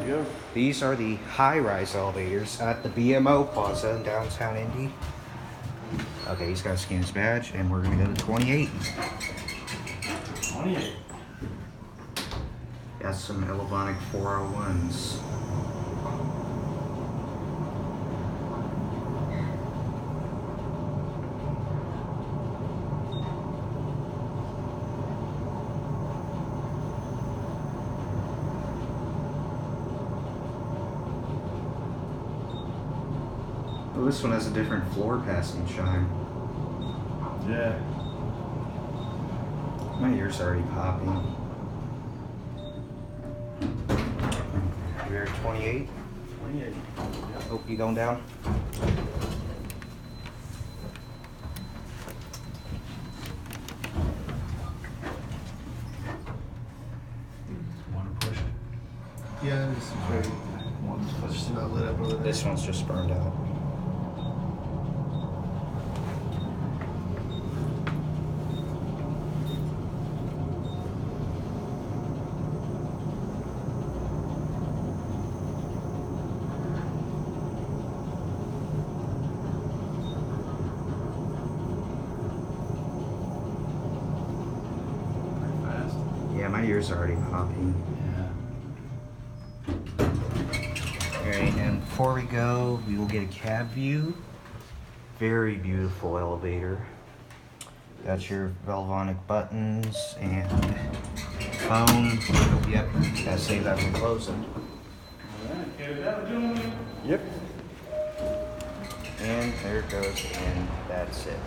we go. These are the high-rise elevators at the BMO Plaza in downtown Indy. Okay, he's got to scan his badge, and we're going to go to 28. 28. Got some Elevonic 401s. Oh, this one has a different floor passing chime. Yeah. My ear's already popping. We're at 28. 28. Yep. Oh, you going down? One push. Yeah, it's very, One's it's pushed. just not lit up over there. This one's just burned out. Pretty fast. Yeah, my ears are already popping. Yeah. Alright, and before we go, we will get a cab view. Very beautiful elevator. Got your Elevonic buttons and phone. Yep, gotta save that for closing. Alright, get it out, gentlemen. Yep. And there it goes, and that's it.